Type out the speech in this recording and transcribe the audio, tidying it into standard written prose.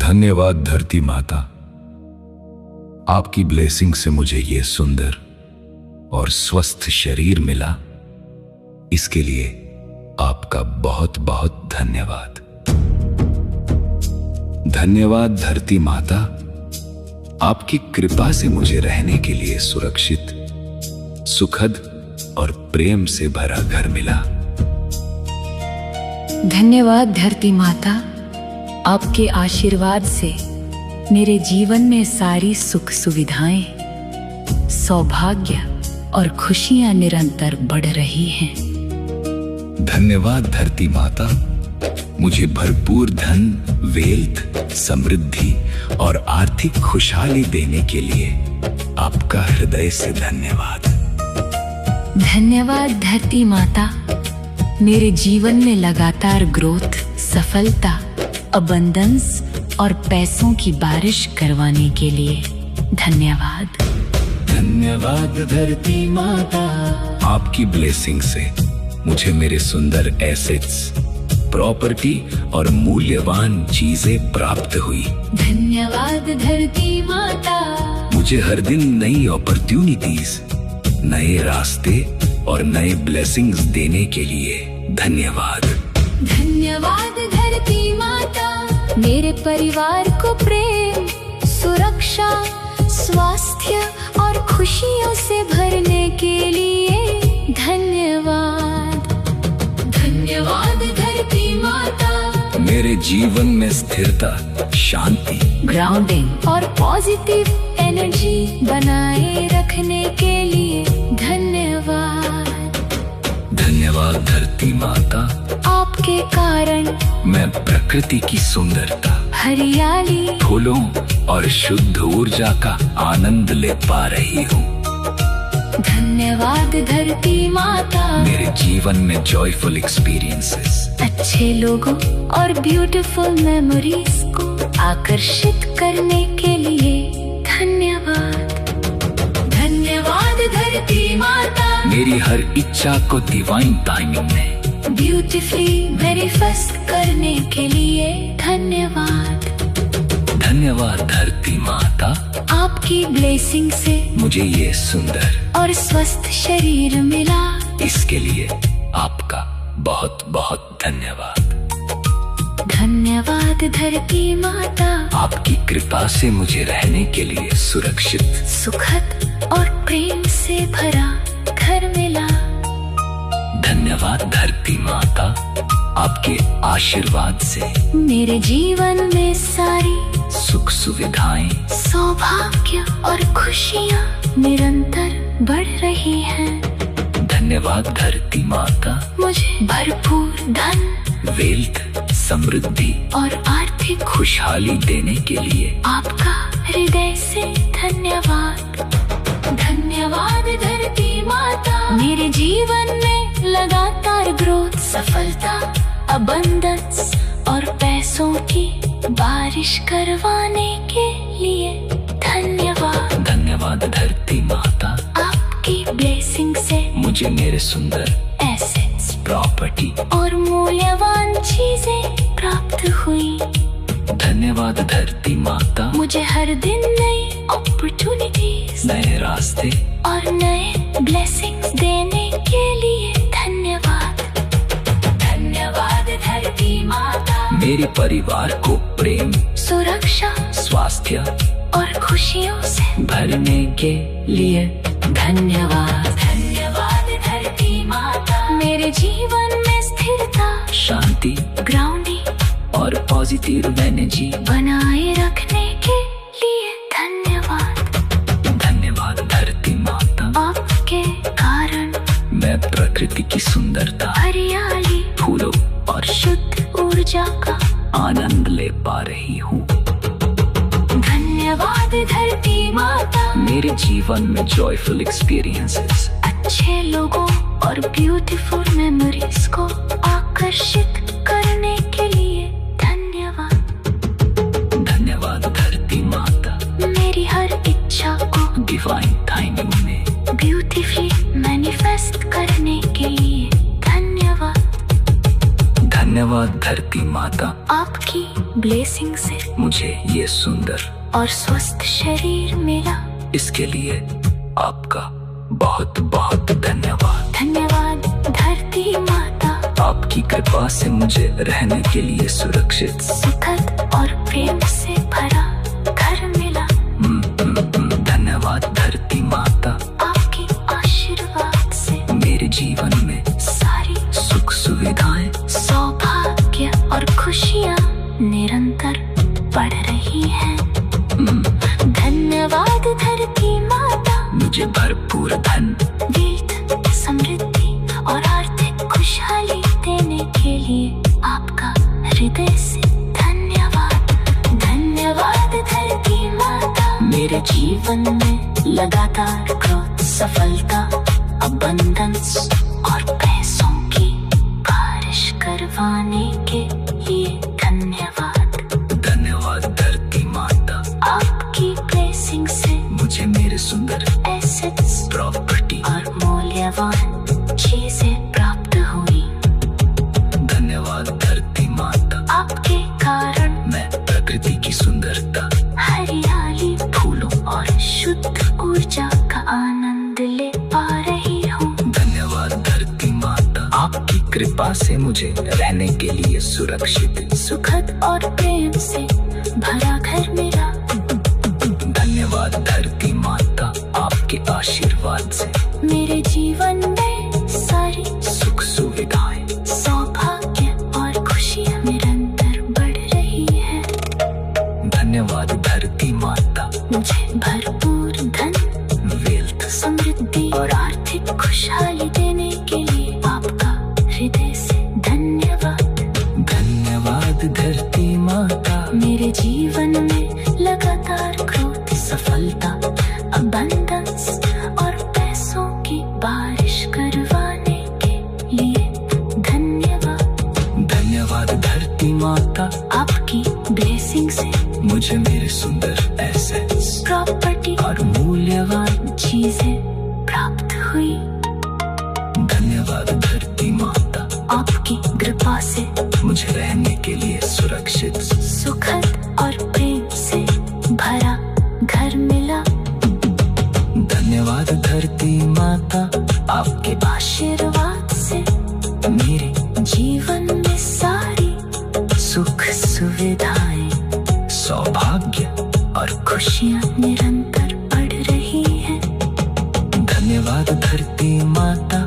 धन्यवाद धरती माता, आपकी ब्लेसिंग से मुझे ये सुंदर और स्वस्थ शरीर मिला। इसके लिए आपका बहुत बहुत धन्यवाद। धन्यवाद धरती माता, आपकी कृपा से मुझे रहने के लिए सुरक्षित, सुखद और प्रेम से भरा घर मिला। धन्यवाद धरती माता, आपके आशीर्वाद से मेरे जीवन में सारी सुख सुविधाएं, सौभाग्य और खुशियां निरंतर बढ़ रही हैं। धन्यवाद धरती माता, मुझे भरपूर धन, वेल्थ, समृद्धि और आर्थिक खुशहाली देने के लिए आपका हृदय से धन्यवाद। धन्यवाद धरती माता, मेरे जीवन में लगातार ग्रोथ, सफलता, अबंडेंस और पैसों की बारिश करवाने के लिए धन्यवाद। धन्यवाद धरती माता, आपकी ब्लेसिंग से मुझे मेरे सुंदर एसेट्स, प्रॉपर्टी और मूल्यवान चीजें प्राप्त हुई। धन्यवाद धरती माता, मुझे हर दिन नई अपॉर्चुनिटीज, नए रास्ते और नए ब्लेसिंग्स देने के लिए धन्यवाद। धन्यवाद धरती माता, मेरे परिवार को प्रेम, सुरक्षा, स्वास्थ्य और खुशियों से भरने के लिए धन्यवाद। धन्यवाद धरती माता, मेरे जीवन में स्थिरता, शांति, ग्राउंडिंग और पॉजिटिव एनर्जी बनाए रखने के लिए धन्यवाद। धन्यवाद धरती माता, आपके कारण मैं प्रकृति की सुंदरता, हरियाली, फूलों और शुद्ध ऊर्जा का आनंद ले पा रही हूँ। धन्यवाद धरती माता, मेरे जीवन में जॉयफुल एक्सपीरियंसेस, अच्छे लोगों और ब्यूटीफुल मेमोरीज को आकर्षित करने के लिए धन्यवाद। धन्यवाद धरती माता, मेरी हर इच्छा को डिवाइन टाइमिंग में ब्यूटीफुली मैनिफेस्ट करने के लिए धन्यवाद। धन्यवाद धरती माता, आपकी ब्लेसिंग से मुझे ये सुंदर और स्वस्थ शरीर मिला। इसके लिए आपका बहुत बहुत धन्यवाद। धन्यवाद धरती माता, आपकी कृपा से मुझे रहने के लिए सुरक्षित, सुखद और प्रेम से भरा घर मिला। धन्यवाद धरती माता, आपके आशीर्वाद से मेरे जीवन में सारी सुख सुविधाएं, सौभाग्य और खुशियाँ निरंतर बढ़ रही हैं। धन्यवाद धरती माता, मुझे भरपूर धन, वेल्थ, समृद्धि और आर्थिक खुशहाली देने के लिए आपका हृदय से धन्यवाद। धन्यवाद धरती माता, मेरे जीवन में लगातार ग्रोथ, सफलता, अबंडेंस और पैसों की बारिश करवाने के लिए धन्यवाद। धन्यवाद धरती माता, आपकी ब्लेसिंग से मुझे मेरे सुंदर एसेट्स, प्रॉपर्टी और मूल्यवान चीजें प्राप्त हुई। धन्यवाद धरती माता, मुझे हर दिन नई अपॉर्चुनिटीज, नए रास्ते और नए ब्लेसिंग्स देने के लिए धन्यवाद। धन्यवाद धरती माता, मेरे परिवार को प्रेम, सुरक्षा, स्वास्थ्य और खुशियों से भरने के लिए धन्यवाद। धन्यवाद धरती माता, मेरे जीवन में स्थिरता, शांति, ग्राउंडिंग और पॉजिटिव एनर्जी बनाए रखने के लिए धन्यवाद। धन्यवाद धरती माता, आपके कारण मैं प्रकृति की सुंदरता, हरियाली, फूलों और शुद्ध ऊर्जा का आनंद ले पा रही हूँ। धन्यवाद धरती माता, मेरे जीवन में जॉयफुल एक्सपीरियंसेस, अच्छे लोगों और ब्यूटीफुल मेमोरीज को आकर्षित करने के लिए धन्यवाद। धन्यवाद धरती माता, मेरी हर इच्छा को डिवाइन टाइमिंग में ब्यूटीफुली मैनिफेस्ट करने के लिए धन्यवाद। धन्यवाद धन्यवाद धरती माता, आपकी ब्लेसिंग से मुझे ये सुंदर और स्वस्थ शरीर मिला। इसके लिए आपका बहुत बहुत धन्यवाद। धन्यवाद धरती माता, आपकी कृपा से मुझे रहने के लिए सुरक्षित, सुखद और प्रेम से भरा घर मिला। धन्यवाद धरती माता, आपके आशीर्वाद से मेरे जीवन में सारी सुख सुविधाएं, सौभाग्य और खुशियाँ निरंतर बढ़ रही हैं। धन्यवाद धरती माता, मुझे भरपूर धन, वेल्थ, समृद्धि और आर्थिक खुशहाली देने के लिए आपका हृदय से धन्यवाद। धन्यवाद धरती माता, मेरे जीवन में लगातार ग्रोथ, सफलता, अबंडेंस और पैसों की बारिश करवाने के लिए धन्यवाद। धन्यवाद धरती माता, आपकी ब्लेसिंग से मुझे मेरे सुंदर एसेट्स प्रॉपर्टी और मूल्यवान चीजें प्राप्त हुई। धन्यवाद धरती माता, आपके कारण मैं प्रकृति की सुंदरता, हरियाली, फूलों और शुद्ध ऊर्जा का आनंद ले पा रही हूँ। धन्यवाद धरती माता, आपकी कृपा से मुझे रहने के लिए सुरक्षित, सुखद और प्रेम से भरा घर मिला। धन्यवाद धरती माता, आपके आशीर्वाद से मेरे जीवन में सारी सुख सुविधाएं, सौभाग्य और खुशियाँ निरंतर बढ़ रही है। धन्यवाद धरती माता, मुझे भरपूर धन, वेल्थ, समृद्धि और आर्थिक खुशहाली देने के लिए आपका हृदय से धन्यवाद। धन्यवाद धरती माता, मेरे जीवन में लगातार ग्रोथ, सफलता, अबंडेंस और पैसों की बारिश करवाने के लिए धन्यवाद। धन्यवाद धरती माता, आपकी ब्लेसिंग से मुझे मेरे सुंदर एसेट्स, प्रॉपर्टी और मूल्यवान, चीजें प्राप्त हुई। धन्यवाद धरती माता, आपकी कृपा से मुझे रहने के लिए सुरक्षित, सुखद और प्रेम से भरा घर मिला। धन्यवाद धरती माता, आपके आशीर्वाद से मेरे जीवन में सारी सुख सुविधाएं, सौभाग्य और खुशियाँ